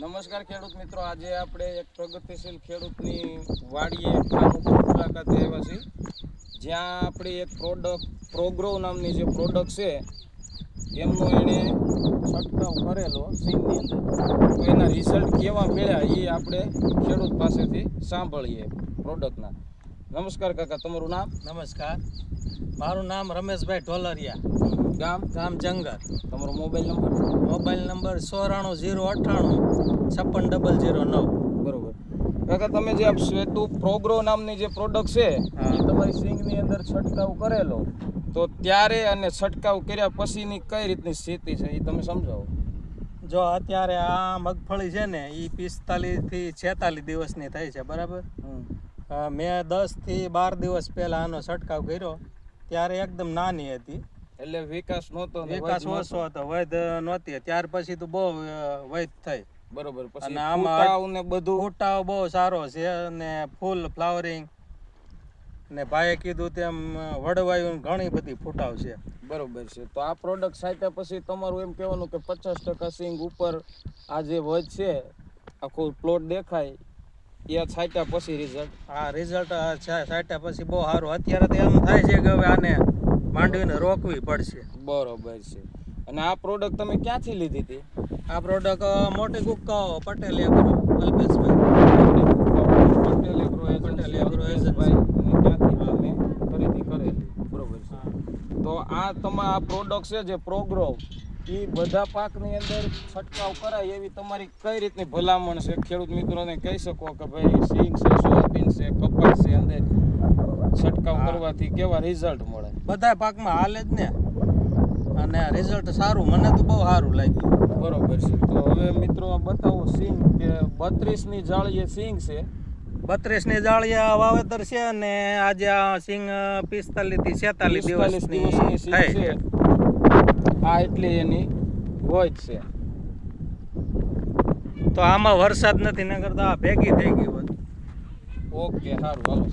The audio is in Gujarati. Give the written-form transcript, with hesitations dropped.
નમસ્કાર ખેડૂત મિત્રો, આજે આપણે એક પ્રગતિશીલ ખેડૂતની વાડીએ ફાર્મ ઉપર મુલાકાતે આવ્યા છીએ, જ્યાં આપણી એક પ્રોગ્રો નામની જે પ્રોડક્ટ છે એમનો એણે છંટકાવ કરેલો સીંગની અંદર. તો એના રિઝલ્ટ કેવા મળ્યા એ આપણે ખેડૂત પાસેથી સાંભળીએ પ્રોડક્ટના. નમસ્કાર કાકા, તમારું નામ? નમસ્કાર, મારું નામ રમેશભાઈ ઢોલરિયા, ગામ જંગર. તમારો મોબાઈલ નંબર? Mobile number 9498560009. બરોબર કાકા, તમે જે શ્વેતુ પ્રોગ્રો નામની જે પ્રોડક્ટ છે એ તમારી સિંગની અંદર છંટકાવ કરેલો, તો ત્યારે અને છંટકાવ કર્યા પછીની કઈ રીતની સ્થિતિ છે એ તમે સમજાવો. જો અત્યારે આ મગફળી છે ને એ 45 થી 46 દિવસની થઈ છે, બરાબર. મેં 10 થી 12 દિવસ પહેલા આનો છંટકાવ કર્યો, ત્યારે એકદમ નાની હતી, એટલે વિકાસ નહોતો, વિકાસ ઓછો હતો, વૈધ નહોતી. ત્યાર પછી તો બહુ વૈધ થઈ. બરોબર. અને પછી આમાં ફૂટાવ ને બધું ફૂટાવ બહુ સારો છે અને ફૂલ ફ્લાવરિંગ ને ભાઈએ કીધું તેમ વડવાયું ઘણી બધી ફૂટાવ છે. બરોબર છે. તો આ પ્રોડક્ટ છાંટ્યા પછી તમારું એમ કહેવાનું કે 50% સિંગ ઉપર આ જે વધ છે, આખો પ્લોટ દેખાય, એ છાંટ્યા પછી રિઝલ્ટ? આ રિઝલ્ટ છાંટ્યા પછી બહુ સારું. અત્યારે તો એમ થાય છે કે હવે આને માંડવીને રોકવી પડશે. બરોબર છે. અને આ પ્રોડક્ટ તમે ક્યાંથી લીધી હતી? આ પ્રોડક્ટ મોટી ગુક્કાઓ પટેલ એગ્રો, અલ્પેશભાઈ પટેલ એગ્રો એજન્સી ત્યાંથી તમે ખરીદી કરેલી. બરોબર છે. તો આ આ પ્રોડક્ટ છે જે પ્રોગ્રો, એ બધા પાકની અંદર છંટકાવ કરાય એવી તમારી કઈ રીતની ભલામણ છે? ખેડૂત મિત્રોને કહી શકો કે ભાઈ સિંગ છે, સોયાબીન છે, કપાસ છે, અંદર છંટકાવ કરવાથી કેવા રિઝલ્ટ મળે? બધા પાકમાં હાલે જ ને, અને રિઝલ્ટ સારું, મને તો બહુ સારું લાગ્યું. બરોબર છે. તો હવે મિત્રો બતાવો સિંગ કે 32ની જાળીએ સિંગ છે, 32ની જાળિયા વાવેતર છે, અને આજે આ સિંગ 45 થી 46 દિવસની સિંગ છે. આ એટલી એની વોચ છે. તો આમાં વરસાદ નથી, નકર તો આ ભેગી થઈ ગઈ હોત. ઓકે, સારું, હાલો.